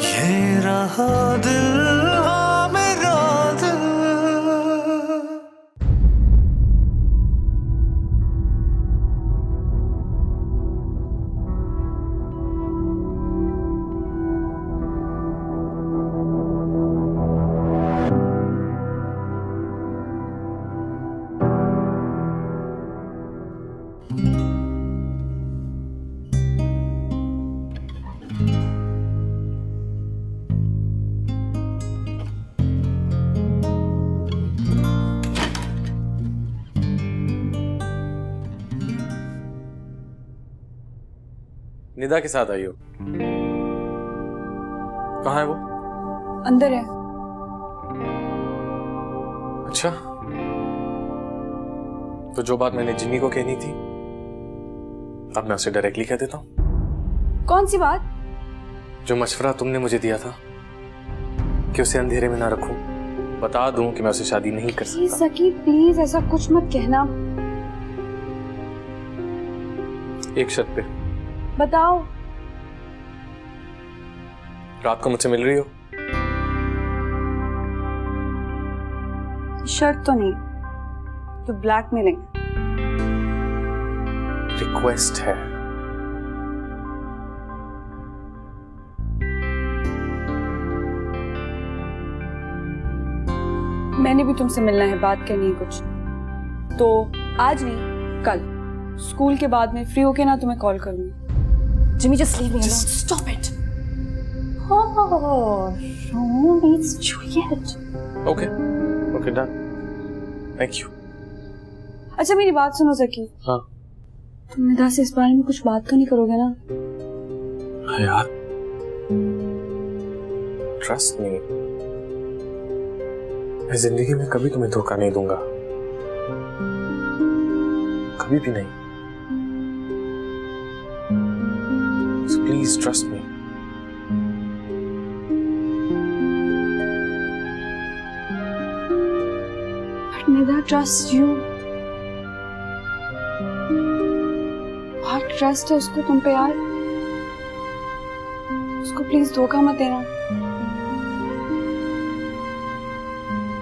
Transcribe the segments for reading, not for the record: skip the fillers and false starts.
ये रहा दिल, हाँ मेरा दिल। निदा के साथ आई हो? कहाँ है वो? अंदर है। अच्छा, तो जो बात मैंने जिमी को कहनी थी अब मैं उसे डायरेक्टली कह देता हूँ। कौन सी बात? जो मशवरा तुमने मुझे दिया था कि उसे अंधेरे में ना रखूं, बता दूं कि मैं उसे शादी नहीं कर सकता। सकी प्लीज ऐसा कुछ मत कहना। एक शर्त पे। बताओ। रात को मुझसे मिल रही हो? शर्त तो नहीं, तो ब्लैकमेलिंग। रिक्वेस्ट है। मैंने भी तुमसे मिलना है, बात करनी है कुछ। तो आज नहीं, कल स्कूल के बाद में फ्री होके ना तुम्हें कॉल करूंगी। Jimmy, just leave me alone. Stop it. Oh, Romeo meets Juliet. Okay, okay, done. Thank you. अच्छा मेरी बात सुनो सकी। हाँ। तुम निदा से इस बारे में कुछ बात तो नहीं करोगे ना? हाँ यार, ट्रस्ट मी, मैं जिंदगी में कभी तुम्हें धोखा नहीं दूंगा, कभी भी नहीं। So please trust me. But Nida trusts you. बहुत ट्रस्ट है उसको तुम पे यार। उसको प्लीज धोखा मत देना।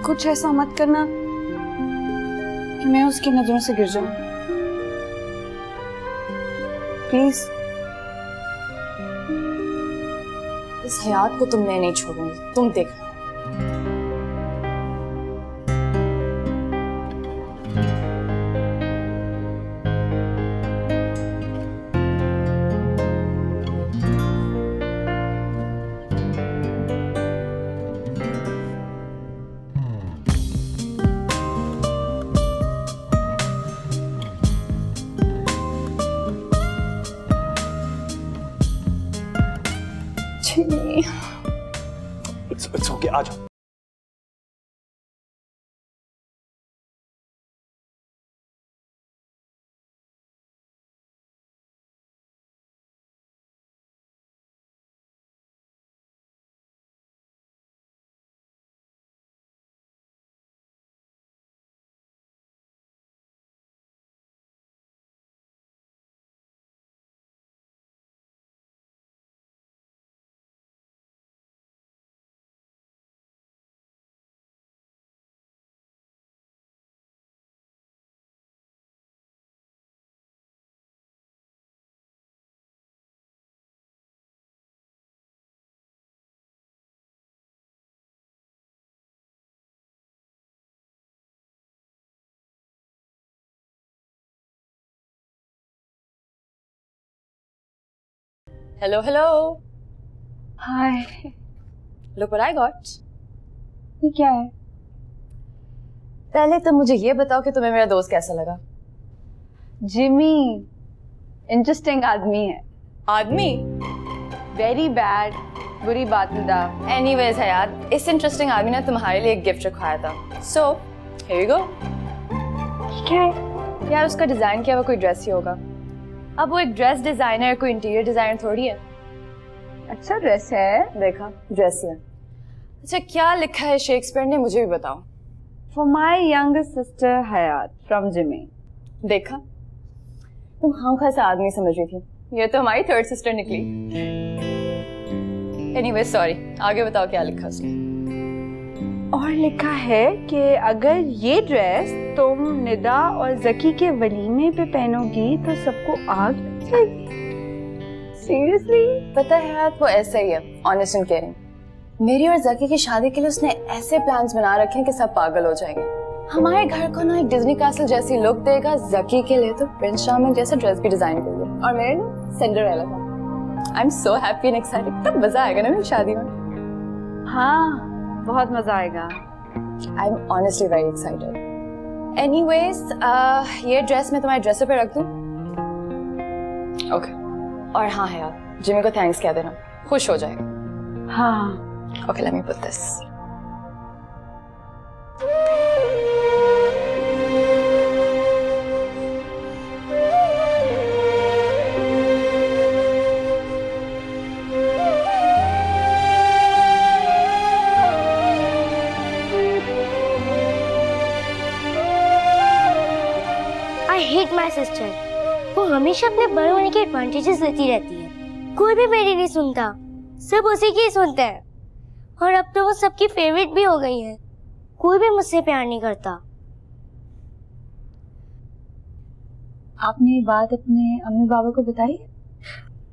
कुछ ऐसा मत करना कि मैं उसकी नजरों से गिर जाऊं। प्लीज। इस हयात को तुमने नहीं छोड़ूंगी, तुम देखना। It's okay, आ जाओ। Hello, hello. Hi. Look what I got. ये क्या है? पहले तो मुझे ये बताओ कि तुम्हें मेरा दोस्त कैसा लगा? जिमी इंटरेस्टिंग आदमी है। आदमी? वेरी बैड, बुरी बात निदा। Anyways है यार, इस इंटरेस्टिंग आदमी ने तुम्हारे लिए एक गिफ्ट रखवाया था। So, here you go. क्या है? यार उसका डिजाइन किया हुआ कोई ड्रेस ही होगा। अब वो एक ड्रेस डिजाइनर, कोई इंटीरियर डिजाइनर थोड़ी है। अच्छा ड्रेस है। देखा, ड्रेस ही है। अच्छा क्या लिखा है शेक्सपियर ने, मुझे भी बताओ। For my younger sister Hayat from Jimmy. देखा, तुम खामखा सा आदमी समझ रही थी, ये तो हमारी थर्ड सिस्टर निकली। एनीवे सॉरी, आगे बताओ क्या लिखा उसने। और लिखा है कि अगर ये ड्रेस तुम निदा और जकी के वलीमे पे पहनोगी तो सबको आग लग जाएगी। सीरियसली? पता है यार, वो ऐसा ही है, ऑनेस्ट एंड केयरिंग। मेरी और जकी की शादी के लिए उसने ऐसे प्लान्स बना रखे हैं कि सब पागल हो जाएंगे। हमारे घर को ना एक डिज्नी कैसल जैसी लुक देगा, जकी के लिए तो प्रिंस चार्मिंग जैसा ड्रेस भी डिजाइन कर लो, और मेरे ना सिंड्रेला का। I am so happy and excited. तब मजा आएगा ना मेरी शादी में। हाँ, बहुत मजा आएगा। I am honestly very excited. Anyways, ये ड्रेस मैं तुम्हारे ड्रेसर पे रख दूं? ओके। और हाँ है यार, जिमी को थैंक्स कह देना, खुश हो जाएगा। हाँ। Okay, let me put this. I hate my sister. वो हमेशा अपने बड़े होने के एडवांटेजेस लेती रहती है। कोई भी मेरी नहीं सुनता, सब उसी की सुनते हैं। और अब तो वो सबकी फेवरेट भी हो गई है। कोई भी मुझसे प्यार नहीं करता। आपने ये बात अपने अम्मी बाबा को बताई?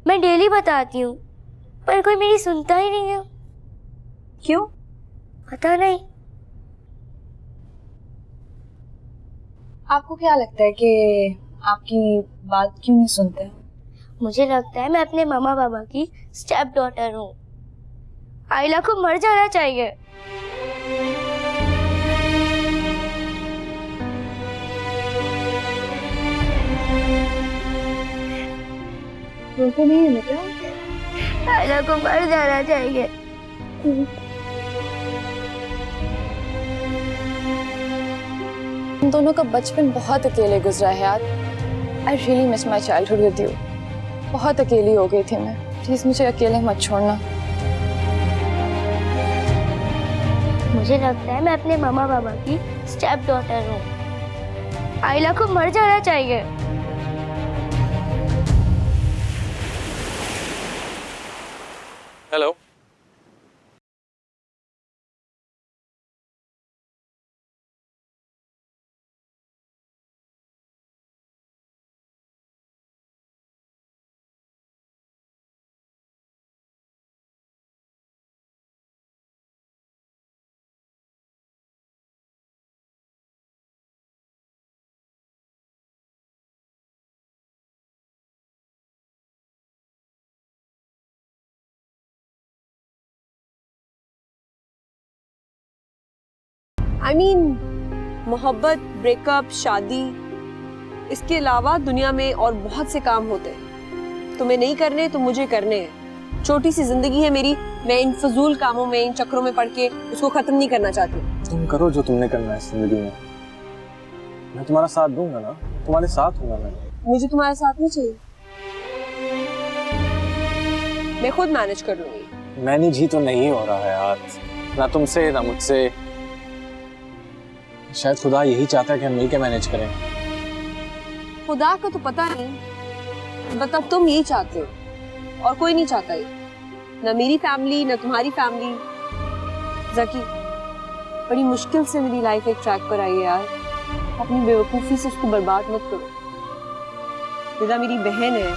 मैं डेली बताती हूँ, पर कोई मेरी सुनता ही नहीं है। क्यों? पता नहीं। आपको क्या लगता है कि आपकी बात क्यों नहीं सुनते? मुझे लगता है मैं अपने मामा बाबा की स्टेप डॉटर हूँ। आइला को मर जाना चाहिए। रोते नहीं है बेटा। आइला को मर जाना चाहिए। तुम दोनों का बचपन बहुत अकेले गुजरा है यार। I really miss my childhood with you. बहुत अकेली हो गई थी मैं। प्लीज मुझे अकेले मत छोड़ना। मुझे लगता है मैं अपने मामा बाबा की स्टेप डॉटर हूँ। आइला को मर जाना चाहिए। हेलो। I mean, मोहब्बत, ब्रेकअप, शादी, इसके अलावा दुनिया में और बहुत से काम होते हैं। तुम्हें नहीं करने तो मुझे करने हैं। छोटी सी जिंदगी है मेरी, मैं इन फजूल कामों में, इन चक्करों में पड़ के उसको खत्म नहीं करना चाहती। तुम करो जो तुमने करना है जिंदगी में। मैं तुम्हारा साथ दूंगा ना, तुम्हारे साथ हूँ मैं। मुझे तुम्हारा साथ नहीं चाहिए, मैं खुद मैनेज कर लूंगी। मैनेज ही तो नहीं हो रहा है यार, ना तुमसे ना मुझसे। शायद खुदा यही चाहता है कि हम मिलकर मैनेज करें। खुदा को तो पता नहीं, मतलब तुम यही चाहते हो और कोई नहीं चाहता ये। ना मेरी फैमिली, ना तुम्हारी फैमिली। जकी, बड़ी मुश्किल से मेरी लाइफ एक ट्रैक पर आई है यार। अपनी बेवकूफी से उसको बर्बाद मत करो। निदा मेरी बहन है,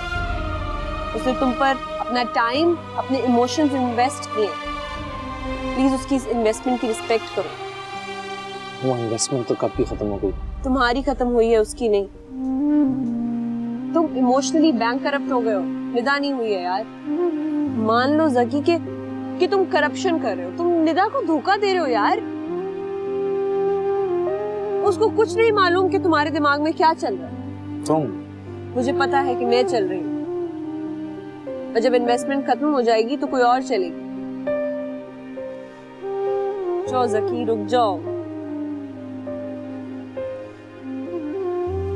उसने तुम पर अपना टाइम, अपने इमोशंस इन्वेस्ट किए। प्लीज उसकी इस इन्वेस्टमेंट की रिस्पेक्ट करो। वो इन्वेस्टमेंट तो कब की खत्म हो गई। तुम्हारी खत्म हुई है, उसकी नहीं। तुम इमोशनली बैंक करप्ट हो गए हो, निदा नहीं हुई है यार। मान लो जकी कि तुम करप्शन कर रहे हो, तुम निदा को धोखा दे रहे हो यार। उसको कुछ नहीं मालूम कि तुम्हारे दिमाग में क्या चल रहा है। मुझे पता है कि मैं चल रही हूँ, और जब इन्वेस्टमेंट खत्म हो जाएगी तो कोई और चलेगी। जाओ जकी, रुक जाओ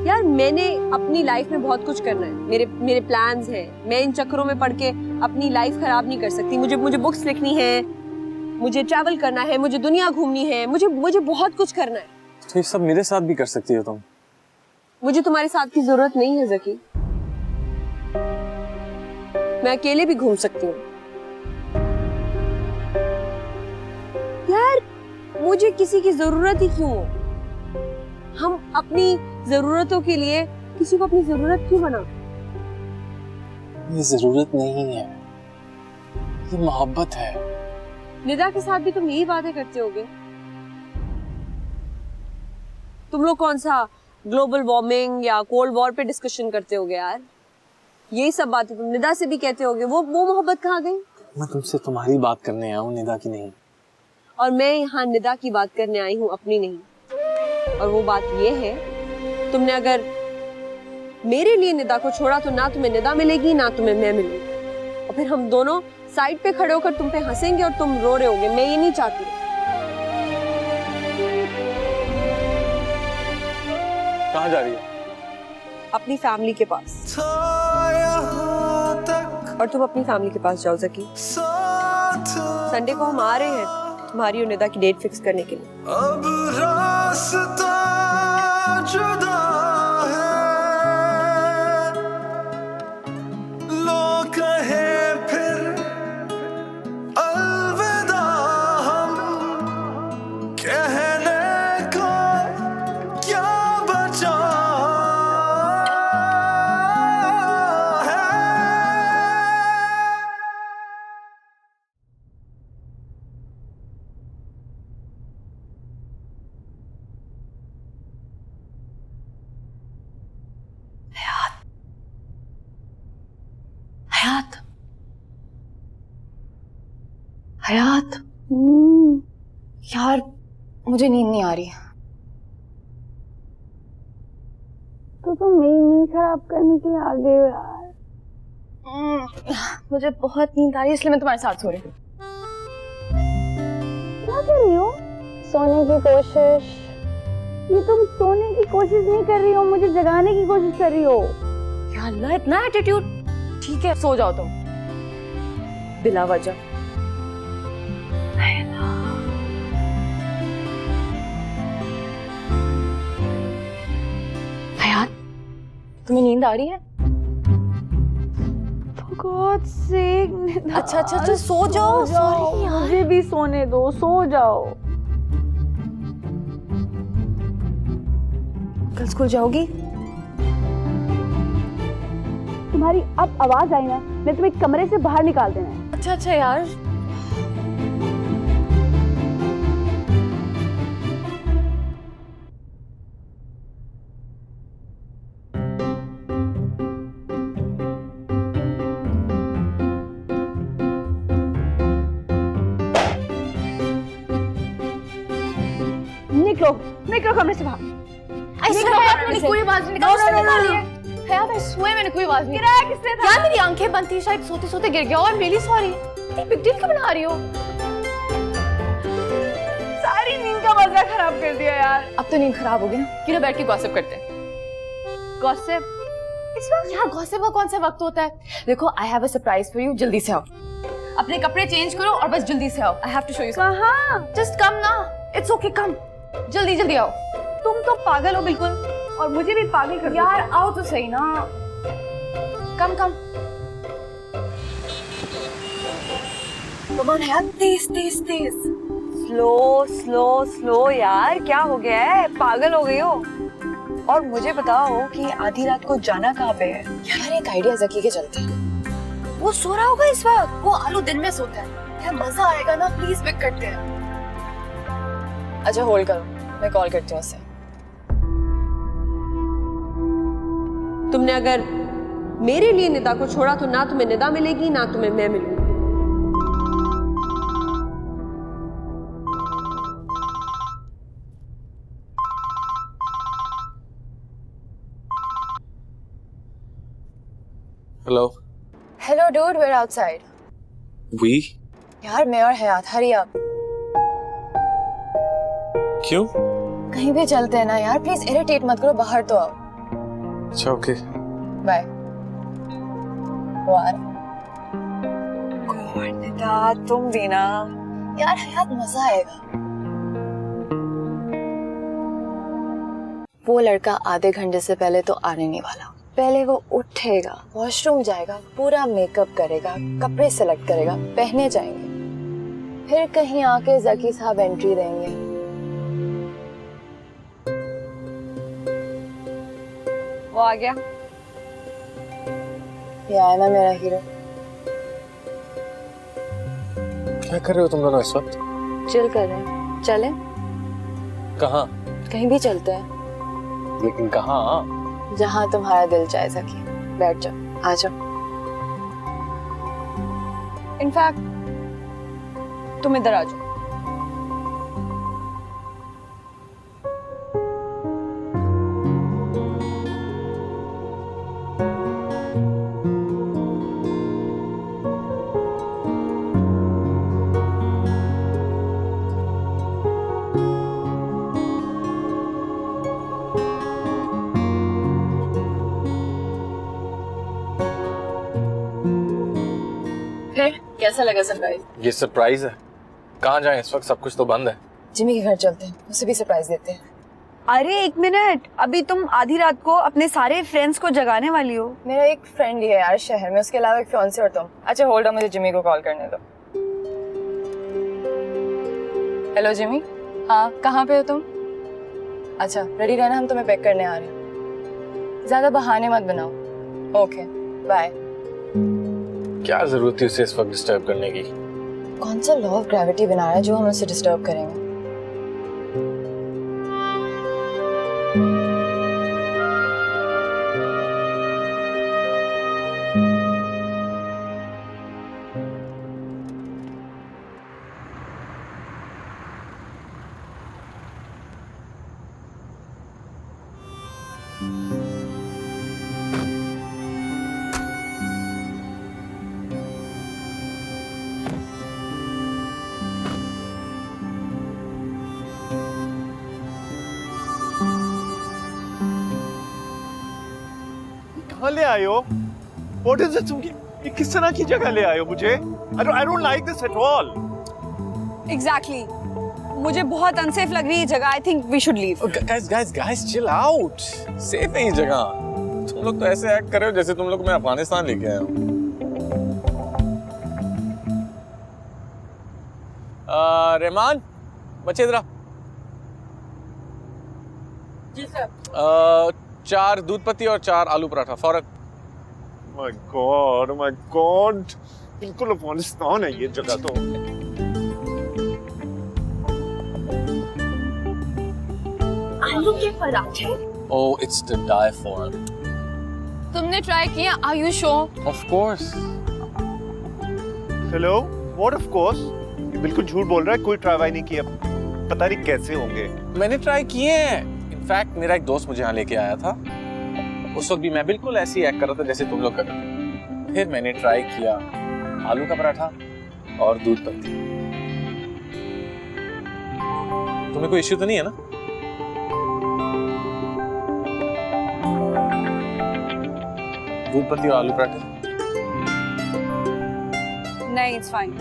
यार। मैंने अपनी लाइफ में बहुत कुछ करना है, मेरे प्लान्स हैं। मैं इन चक्करों में पड़ के अपनी लाइफ खराब नहीं कर सकती। मुझे बुक्स लिखनी है, मुझे ट्रैवल करना है, मुझे दुनिया घूमनी है, मुझे बहुत कुछ करना है। तो ये सब मेरे साथ भी कर सकती हो तुम। मुझे तुम्हारे साथ की जरूरत नहीं है जकी, मैं अकेले भी घूम सकती हूँ। मुझे किसी की जरूरत ही क्यों हो? हम अपनी जरूरतों के लिए किसी को अपनी जरूरत क्यों बना? ये जरूरत नहीं है, ये मोहब्बत है। निदा के साथ भी तुम यही बातें करते होगे। तुम लोग कौन सा ग्लोबल वार्मिंग या कोल्ड वॉर पे डिस्कशन करते होगे यार? यही सब बातें तुम निदा से भी कहते होगे। वो मोहब्बत कहाँ गई? मैं तुमसे तुम्हारी बात करने आया हूँ, निदा की नहीं। और मैं यहाँ निदा की बात करने आई हूँ, अपनी नहीं। और वो बात ये है, तुमने अगर मेरे लिए निदा को छोड़ा तो ना तुम्हें निदा मिलेगी ना तुम्हें मैं मिलूंगी, और फिर हम दोनों साइड पे खड़े होकर तुम पे हंसेंगे और तुम रो रहे होगे। मैं ये नहीं चाहती। कहाँ जा रही है? अपनी फैमिली के पास। था यहाँ तक और तुम अपनी फैमिली के पास जाओ ज़की। साथ, संडे को हम आ रहे हैं तुम्हारी और निदा की डेट फिक्स करने के लिए। अब रास्ता जुदा है, लोग कहे फिर अलविदा, हम कहने को क्या बचा है। हयात, हयात, यार मुझे नींद नहीं आ रही। तो तुम मेरी नींद खराब करने के लिए आ गए हो यार। मुझे बहुत नींद आ रही है, इसलिए मैं तुम्हारे साथ सो रही हूँ। क्या कर रही हो? सोने की कोशिश। ये तुम सोने की कोशिश नहीं कर रही हो, मुझे जगाने की कोशिश कर रही हो। या अल्लाह, इतना एटीट्यूड। ठीक है, सो जाओ तुम बिला वजह। हयात, तुम्हें नींद आ रही है? God sake. अच्छा, सो जाओ। सॉरी यार, मुझे भी सोने दो, सो जाओ। कल स्कूल जाओगी? तुम्हारी अब आवाज आई ना, मैं तुम्हें कमरे से बाहर निकाल देना है। अच्छा यार। निकलो कमरे से बाहर। मैंने कोई आवाज नहीं निकाली है। हयात, आई स्वेयर मैंने कोई आवाज नहीं। गिराया किसने था? यार मेरी आंखें बंद थी, शायद सोते सोते गिर गया। और रियली सॉरी। इतनी बिग डील क्यों बना रही हो? सारी नींद का मजा खराब कर दिया यार। अब तो नींद खराब हो गई ना, क्यों बैठ के गॉसिप करते हैं? गॉसिप? इस वक्त? यार गॉसिप का कौन सा वक्त होता है? देखो, I have a surprise for you. जल्दी से आओ, अपने कपड़े चेंज करो और बस जल्दी से आओ। I have to show you. कहाँ? जस्ट कम ना, इट्स ओके, कम। जल्दी आओ। तुम तो पागल हो बिल्कुल, और मुझे भी पागल कर दिया। यार आओ तो सही ना। कम कम on, हयात, तेज। स्लो यार, क्या हो गया है? पागल हो गई हो? और मुझे बताओ कि आधी रात को जाना कहाँ पे है? यार एक आइडिया ज़की के चलते हैं। वो सो रहा होगा इस वक्त। वो आलू दिन में सोता है। यार मजा आएगा ना, प्लीज पिक करते हैं। अच्छा होल्ड करो, मैं कॉल करती हूँ उससे। तुमने अगर मेरे लिए निदा को छोड़ा तो ना तुम्हें निदा मिलेगी ना तुम्हें मैं मिलूंगी। Hello dude, we're outside. We? यार मैं और हयात, हरी अप। क्यों? कहीं भी चलते हैं ना यार, प्लीज इरिटेट मत करो, बाहर तो आओ। अच्छा ओके। बाय। निदा, तुम भी ना। यार हयात, मजा आएगा। वो लड़का आधे घंटे से पहले तो आने नहीं वाला। पहले वो उठेगा, वॉशरूम जाएगा, पूरा मेकअप करेगा, कपड़े सेलेक्ट करेगा, पहने जाएंगे, फिर कहीं आके ज़की साहब एंट्री देंगे, वो आ गया। ये आया ना मेरा हीरो। क्या कर रहे हो तुम दोनों इस वक्त? चिल कर रहे हैं, चले? कहाँ? कहीं भी चलते हैं। लेकिन कहाँ? जहाँ तुम्हारा दिल चाहे सके। बैठ जाओ, आ जाओ। इनफैक्ट तुम इधर आ जाओ। कैसा लगा सरप्राइज? ये सरप्राइज है? कहाँ जाएं इस वक्त? सब कुछ तो बंद है। जिमी के घर चलते हैं, उसे भी सरप्राइज देते हैं। अरे एक मिनट, अभी तुम आधी रात को अपने सारे फ्रेंड्स को जगाने वाली हो। मेरा एक फ्रेंड ही है यार शहर में, उसके अलावा एक फियांसे और तुम। अच्छा होल्ड ऑन, मुझे जिमी को कॉल करने दो। Hello Jimmy. हाँ कहाँ पे हो तुम? अच्छा रेडी रहना, हम तुम्हें पैक करने आ रहे हैं। ज्यादा बहाने मत बनाओ। Okay bye. क्या जरूरत थी उसे इस वक्त डिस्टर्ब करने की? कौन सा लॉ ऑफ ग्रेविटी बना रहा है जो हम उसे डिस्टर्ब करेंगे? कहाँ ले आए हो? What is it? तुम ये किस तरह की जगह ले आए हो मुझे? I don't like this at all. Exactly मुझे बहुत अनसेफ लग रही है जगह। I think we should leave. Guys chill out. Safe है ये जगह। तुम लोग तो ऐसे एक्ट कर रहे हो जैसे तुम लोग मैं अफगानिस्तान लेके आया हूँ। रहमान, बच्चे इधर आ। जी सर। 4 दूध पत्ती और 4 आलू पराठा फौरन। My God. बिल्कुल अफगानिस्तान है ये जगह तो। आलू के पराठे? Oh, it's to die for. तुमने ट्राई किया? Are you sure? Of course. Hello? What of course? ये बिल्कुल झूठ बोल रहा है, कोई ट्राई नहीं किया। पता नहीं कैसे होंगे। मैंने ट्राई किए हैं। इनफैक्ट मेरा एक दोस्त मुझे यहाँ लेके आया था। उस वक्त भी मैं बिल्कुल ऐसी एक्ट कर रहा था जैसे तुम लोग कर रहे थे। फिर मैंने ट्राई किया आलू का पराठा और दूध पत्ती। तुम्हें कोई इश्यू तो नहीं है ना? दूध पत्ती और आलू पराठे? नहीं, इट्स फाइन।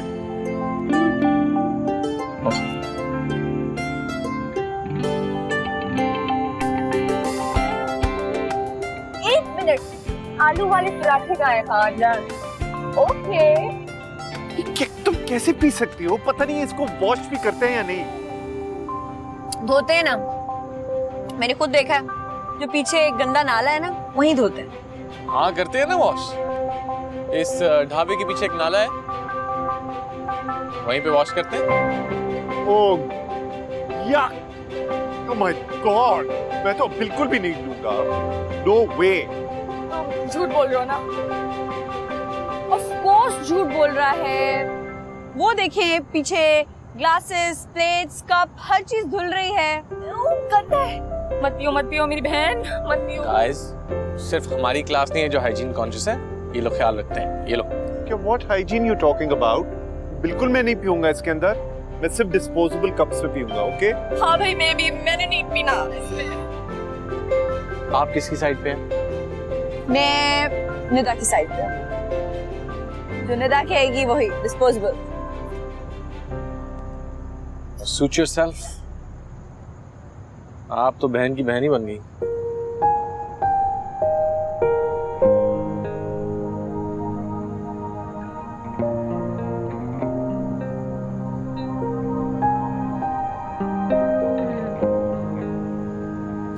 आलू वाले पराठे का है। हाँ डन। ओके। तुम कैसे पी सकती हो? पता नहीं इसको वॉश भी करते हैं या नहीं। धोते हैं ना, मैंने खुद देखा है। जो पीछे एक गंदा नाला है ना, वहीं धोते हैं। हाँ करते हैं ना वॉश। इस ढाबे के पीछे एक नाला है, वहीं पे वॉश करते हैं। Oh yuck! Oh my god! मैं तो बिल्कुल भी नहीं लूंगा। No way. झूठ बोल रहे हो ना? ऑफ कोर्स झूठ बोल रहा है। वो देखें पीछे ग्लासेस, प्लेट्स, कप, हर चीज धुल रही है। गंदा है। मत पियो मेरी बहन, मत पियो। गाइस, सिर्फ हमारी क्लास नहीं है जो हाइजीन कॉन्शियस है। ये लोग ख्याल रखते हैं। ये लोग क्या what hygiene you talking about? बिल्कुल मैं नहीं पीऊंगा इसके अंदर। मैं सिर्फ डिस्पोजेबल कप्स में पीऊंगा, ओके? हाँ भाई मैंने नहीं पीना इसमें। आप किसकी साइड पे हैं? मैं निदा की साइड पे। जो निदा कहेगी वही डिस्पोजेबल। Suit yourself. आप तो बहन की बहन ही बन गई।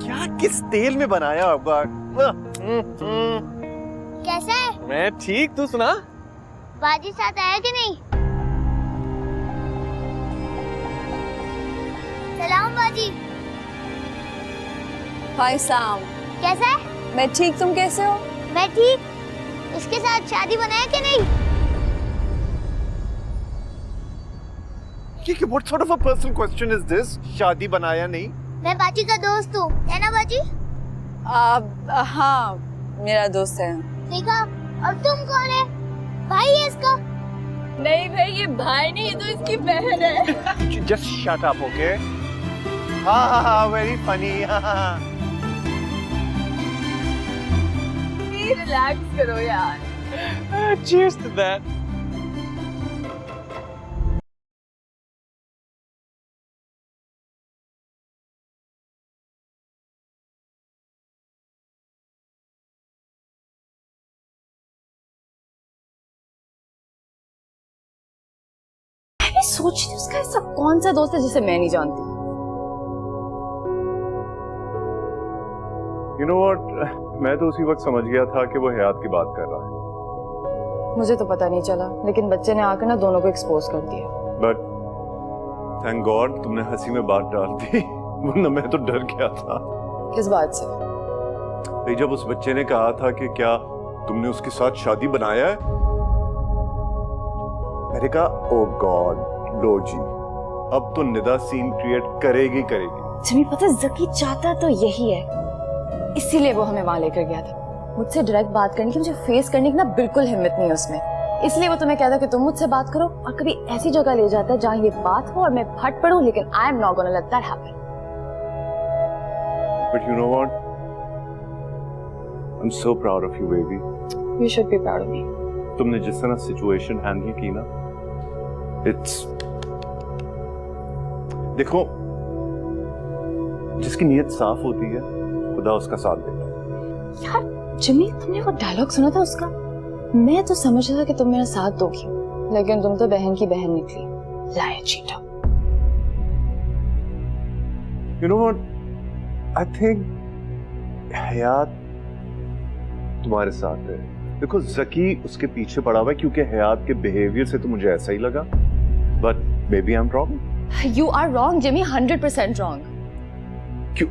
क्या किस तेल में बनाया होगा? कैसा है? मैं ठीक, तू सुना? बाजी साथ आया कि नहीं? सलाम बाजी। हाय सैम, कैसा है? मैं ठीक, तुम कैसे हो? मैं ठीक। उसके साथ शादी बनाया कि नहीं? What sort of a personal question is this? शादी बनाया नहीं? मैं बाजी का दोस्त हूँ, है ना बाजी? हाँ, मेरा दोस्त है। देखा? और तुम कौन है? भाई है इसका? नहीं भाई, ये भाई नहीं, ये तो इसकी बहन है। Just shut up, okay? हाँ, very funny. रिलैक्स करो यार। Cheers to that. मैं सोच रही हूँ उसका ऐसा कौन सा दोस्त है जिसे मैं नहीं जानती। You know what? मैं तो उसी वक्त समझ गया था कि वो हयात की बात कर रहा है। मुझे तो पता नहीं चला, लेकिन बच्चे ने आकर ना दोनों को एक्सपोज कर दिया। But thank God तुमने हंसी में बात डाल दी, वरना मैं तो डर गया था। किस बात से? भाई जब उस बच्चे ने कहा था कि क्या तुमने उसके साथ शादी बनाया है, मैंने कहा ओ गॉड, लो जी, अब तो निदा सीन क्रिएट करेगी। तुम्हें पता है जकी चाहता तो यही है, इसीलिए वो हमें वहां लेकर गया था। मुझसे डायरेक्ट बात करने की, मुझे फेस करने की ना बिल्कुल हिम्मत नहीं है उसमें, इसलिए वो तुम्हें कहता है कि तुम मुझसे बात करो, और कभी ऐसी जगह ले जाता है जहाँ ये बात हो और मैं फट पड़ूं, लेकिन I am not gonna let that happen. But you know what? I'm so proud of you, baby. You should be proud of me. तुमने जिस तरह सिचुएशन हैंडल की ना, it's देखो, जिसकी नीयत साफ होती है खुदा उसका साथ देता है। यार जिमी, तुमने वो डायलॉग सुना था उसका? मैं तो समझ रहा था कि तुम मेरा साथ दोगी, लेकिन तुम तो बहन की बहन निकली, लाया चीटा। You know what? I think हयात तुम्हारे साथ है। देखो जकी उसके पीछे पड़ा हुआ है क्योंकि हयात के बिहेवियर से तो मुझे ऐसा ही लगा, but maybe I'm wrong. You are wrong, Jimmy, 100% wrong. क्यों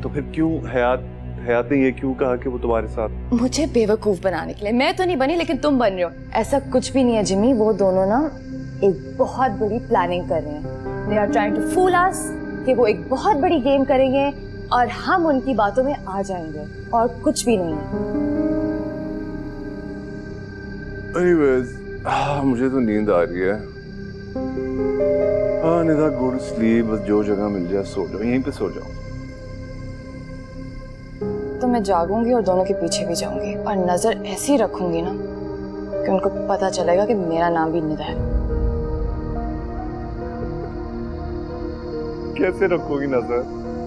तो फिर क्यों हयात ने ये क्यों कहा कि वो तुम्हारे साथ? मुझे बेवकूफ बनाने के लिए। मैं तो नहीं बनी, लेकिन तुम बन रहे हो। ऐसा कुछ भी नहीं है जिमी, वो दोनों ना एक बहुत बड़ी प्लानिंग कर रहे हैं। They are trying to fool us कि वो एक बहुत बड़ी गेम करेंगे और हम उनकी बातों में आ जाएंगे, और कुछ भी नहीं है। Anyways, मुझे तो नींद आ रही है। निदा, गो टू स्लीप, बस जो जगह मिल जाए सो जाओ, यहीं पे सो जाओ। तो मैं जागूंगी और दोनों के पीछे भी जाऊंगी, और नजर ऐसी रखूंगी ना कि उनको पता चलेगा कि मेरा नाम भी निदा है। कैसे रखोगी नजर?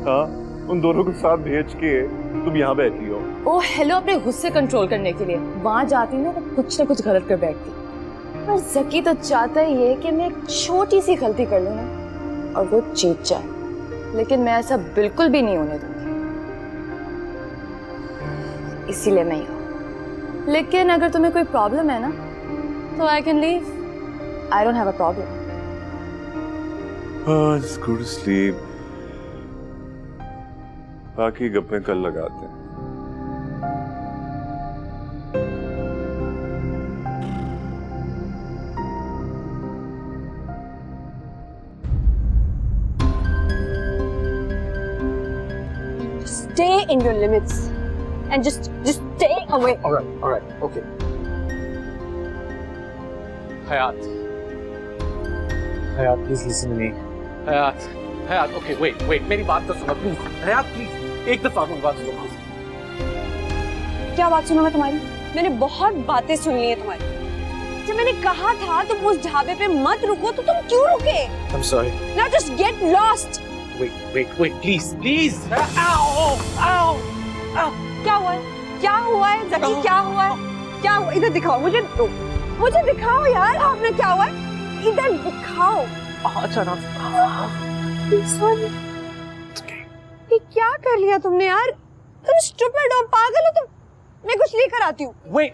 हाँ, उन दोनों को साथ भेज के तुम यहाँ बैठी हो। ओ हेलो, अपने गुस्से कंट्रोल करने के लिए वहां जाती ना तो कुछ ना कुछ गलत कर बैठती, पर जकी तो चाहता ही है कि मैं एक छोटी सी गलती कर लूं ना और वो जीत जाए, लेकिन मैं ऐसा बिल्कुल भी नहीं होने दूंगी, इसीलिए मैं ही हूं। लेकिन अगर तुम्हें कोई प्रॉब्लम है ना तो I can leave, I don't have a problem. Just go to sleep. बाकी गप्पे कल लगाते हैं। Stay in your limits and just stay away. All right, okay. Hayat, please listen to me. Hayat, okay, wait, मेरी बात तो सुनो, please. Hayat, please, एक दफा मेरी बात सुनो, please. क्या बात सुनो मैं तुम्हारी? मैंने बहुत बातें सुन ली है तुम्हारी। जब मैंने कहा था तुम उस ढाबे पे मत रुको तो तुम क्यों रुके? I'm sorry. Now just get lost. Wait, please. Ow. क्या हुआ है? क्या हुआ है जकी? क्या हुआ है? क्या हुआ? इधर दिखाओ मुझे, दिखाओ यार, आपने क्या हुआ है? इधर दिखाओ। अच्छा ना। ये क्या कर लिया तुमने यार? तुम स्टूपिड हो, पागल हो तुम। मैं कुछ लेकर आती हूँ। वेट,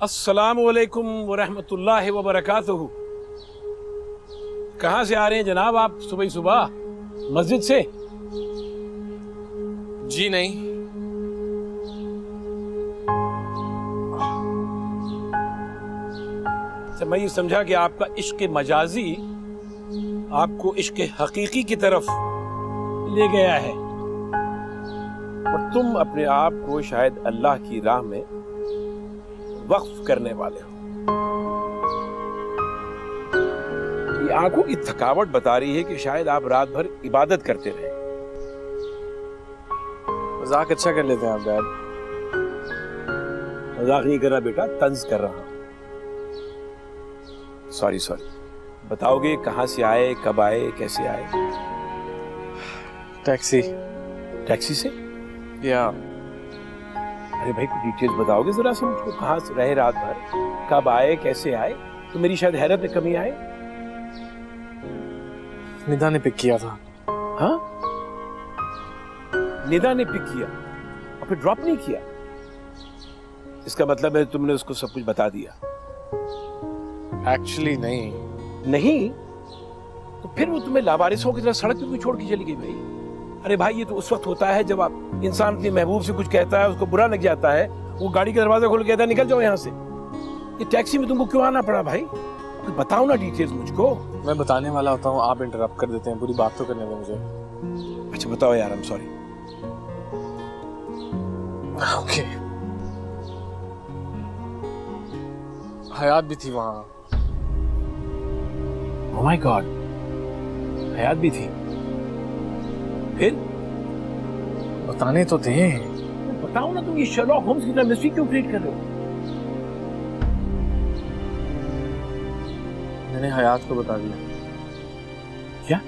अस्सलामु अलैकुम वरहमतुल्लाहि वबरकातुहू। कहाँ से आ रहे हैं जनाब आप सुबह सुबह? मस्जिद से? जी नहीं, तो मैं ये समझा कि आपका इश्क मजाजी आपको इश्क हकीकी की तरफ ले गया है और तुम अपने आप को शायद अल्लाह की राह में वक्फ करने वाले हो। ये आंखों की थकावट बता रही है कि शायद आप रात भर इबादत करते रहे। मजाक अच्छा कर लेते हैं आप डैड। मजाक नहीं कर रहा बेटा, तंज कर रहा हूं। Sorry sorry. बताओगे कहां से आए, कब आए, कैसे आए? टैक्सी। टैक्सी से? या अरे भाई कुछ डिटेल्स बताओगे जरा से मुझको, कहां से रहे रात भर, कब आए, कैसे आए? तो मेरी शायद हैरत में कमी आए। निदा ने पिक किया था। हाँ, निदा ने पिक किया और फिर ड्रॉप नहीं किया? इसका मतलब है तुमने उसको सब कुछ बता दिया? एक्चुअली नहीं। नहीं? तो फिर वो तुम्हें लावारिसों की तरह सड़क पे क्यों छोड़ के चली गई भाई? अरे भाई ये तो उस वक्त होता है जब आप इंसान अपने महबूब से कुछ कहता है, उसको बुरा लग जाता है, वो गाड़ी का दरवाजा खोल के कहता है निकल जाओ यहाँ से। ये टैक्सी में तुमको क्यों आना पड़ा भाई? तो बताओ ना डिटेल्स मुझको। मैं बताने वाला होता हूँ, आप इंटरप्ट कर देते हैं। पूरी बात तो करने दो मुझे। अच्छा बताओ यार, आई एम सॉरी। ओके। हयात भी थी वहां। ओह माय गॉड, हयात भी थी? फिर बताने तो दें। बताओ ना, तुम ये शर्लॉक होम्स की तरह मिस्ट्री क्यों क्रिएट कर रहे हो? मैंने हयात को बता दिया। क्या?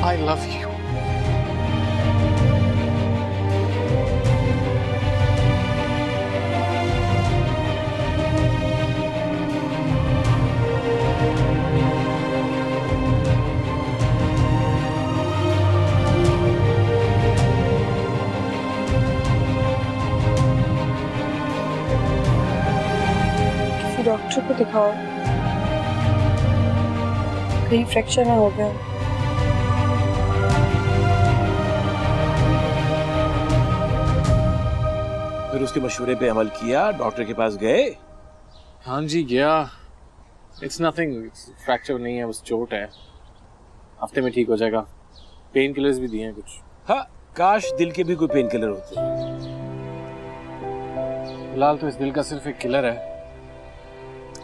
I love you. किसी डॉक्टर को दिखाओ, कहीं फ्रैक्चर ना हो गया। फिर उसके मशवरे पे अमल किया, डॉक्टर के पास गए? हाँ जी गया। इट्स नथिंग, फ्रैक्चर नहीं है, बस चोट है, हफ्ते में ठीक हो जाएगा। पेन किलर्स भी दिए हैं कुछ। हाँ, काश दिल के भी कोई पेन किलर होते। फिलहाल तो इस दिल का सिर्फ एक किलर है।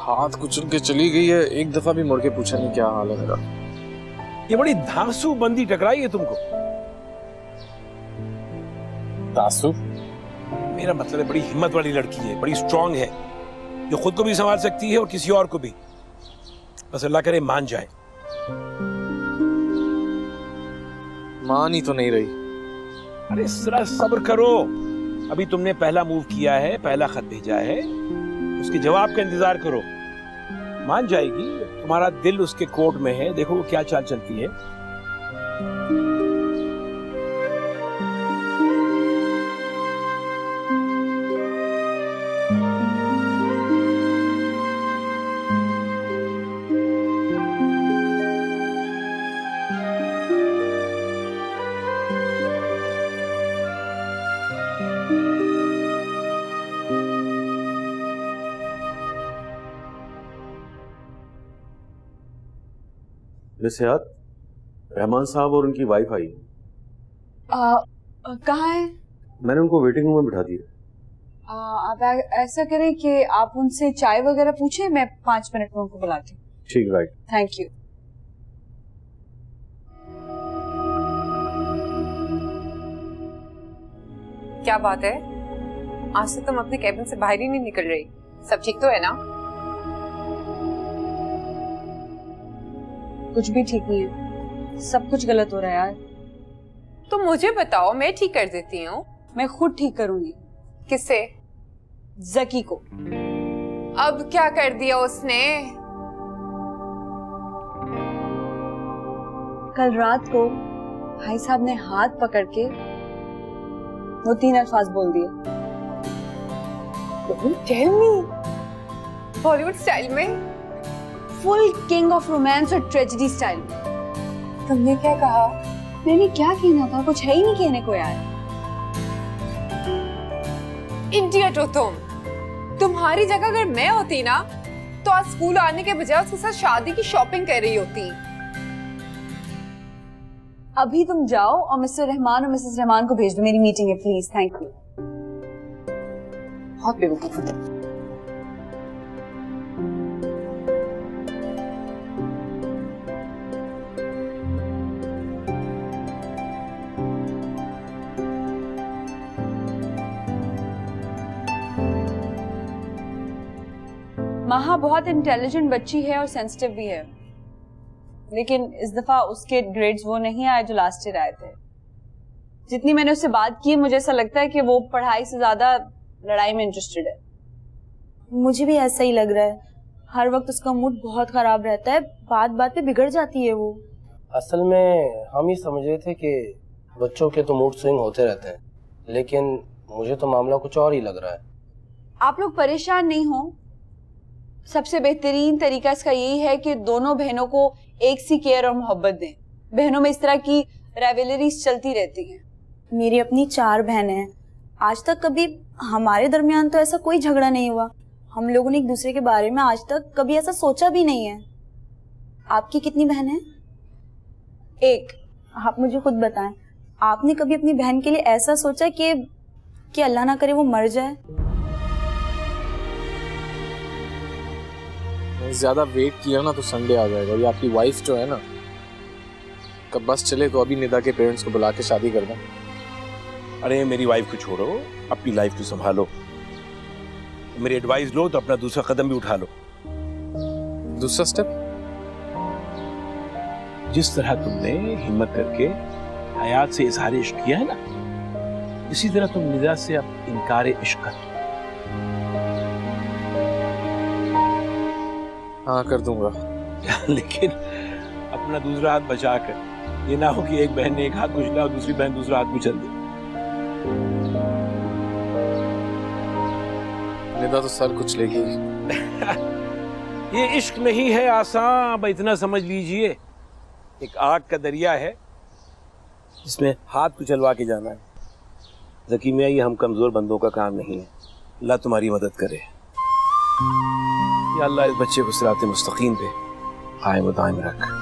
हाथ कुचल के चली गई है, एक दफा भी मुड़ के पूछा नहीं क्या हाल है मेरा। ये बड़ी धांसू बंदी टकराई है तुमको। तासु? मेरा मतलब है बड़ी हिम्मत वाली लड़की है, बड़ी स्ट्रांग है, जो खुद को भी संभाल सकती है और किसी और को भी। बस अल्लाह करे मान जाए। मान ही तो नहीं रही। अरे जरा सब्र करो, अभी तुमने पहला मूव किया है, पहला खत भेजा है, उसके जवाब का इंतजार करो। मान जाएगी, तुम्हारा दिल उसके कोर्ट में है, देखो वो क्या चाल चलती है। मिस हयात, रहमान साहब और उनकी वाइफ आई। कहाँ है? मैंने उनको वेटिंग रूम में बिठा दिया। आप ऐसा करें कि आप उनसे चाय वगैरह पूछें, मैं 5 मिनट में उनको बुलाती हूँ। ठीक, राइट। Thank you. क्या बात है, आज तक तुम अपने कैबिन से बाहर ही नहीं निकल रही। सब ठीक तो है ना? कुछ भी ठीक नहीं है, सब कुछ गलत हो रहा है यार। तो मुझे बताओ, मैं ठीक कर देती हूँ। मैं खुद ठीक करूंगी। किससे? जकी को। अब क्या कर दिया उसने? कल रात को भाई साहब ने हाथ पकड़ के वो 3 अल्फाज बोल दिए। टेल मी, बॉलीवुड स्टाइल में? फुल किंग ऑफ रोमांस और ट्रेजेडी स्टाइल में। तुमने क्या कहा? मैंने क्या कहना था, कुछ है ही नहीं कहने को यार। इडियट हो तुम। तुम्हारी जगह अगर मैं होती ना, तो आज स्कूल आने के बजाय उसके साथ शादी की शॉपिंग कर रही होती। अभी तुम जाओ और मिस्टर रहमान और मिसेस रहमान को भेज दो, मेरी मीटिंग है, प्लीज। Thank you. बहुत बेवकूफ है। महा बहुत इंटेलिजेंट बच्ची है और सेंसिटिव भी है, लेकिन इस दफा उसके ग्रेड्स वो नहीं आए जो लास्ट ईयर आए थे। जितनी मैंने उससे बात की, मुझे ऐसा लगता है कि वो पढ़ाई से ज्यादा लड़ाई में इंटरेस्टेड है। मुझे भी ऐसा ही लग रहा है, हर वक्त उसका मूड बहुत खराब रहता है, बात बात पे बिगड़ जाती है वो। असल में हम ये समझ रहे थे कि बच्चों के तो मूड स्विंग होते रहते हैं, लेकिन मुझे तो मामला कुछ और ही लग रहा है। आप लोग परेशान नहीं हो, सबसे बेहतरीन तरीका इसका यही है कि दोनों बहनों को एक सी केयर और मोहब्बत दें। बहनों में इस तरह की राइवलरीज चलती रहती हैं। मेरी अपनी 4 बहनें हैं, आज तक कभी हमारे दरमियान तो ऐसा कोई झगड़ा नहीं हुआ। हम लोगों ने एक दूसरे के बारे में आज तक कभी ऐसा सोचा भी नहीं है। आपकी कितनी बहनें हैं? एक। आप मुझे खुद बताएं, आपने कभी अपनी बहन के लिए ऐसा सोचा कि अल्लाह ना करे वो मर जाए? ज्यादा वेट किया ना तो संडे आ जाएगा। ये आपकी वाइफ जो है ना, कब बस चले तो अभी निदा के पेरेंट्स को बुला के शादी कर दें। अरे मेरी वाइफ को छोड़ो, अपनी लाइफ को संभालो। मेरी एडवाइस लो तो अपना दूसरा कदम भी उठा लो। दूसरा स्टेप? जिस तरह तुमने हिम्मत करके हयात से इजहार इश्क किया है ना, इसी तरह तुम निदा से अब इनकार इश्क कर। हाँ कर दूंगा। लेकिन अपना दूसरा हाथ बचा कर, ये ना हो कि एक बहन ने एक हाथ कुचला और दूसरी बहन दूसरा हाथ कुचल दे। निदा तो सर कुचलेगी। ये इश्क नहीं है आसान, इतना समझ लीजिए। एक आग का दरिया है जिसमें हाथ कुचलवा के जाना है। ज़की मियाँ, ये हम कमज़ोर बंदों का काम नहीं है। अल्लाह तुम्हारी मदद करे। या अल्लाह इस बच्चे को सिरात मुस्तकीम पे कायम व दायम रख।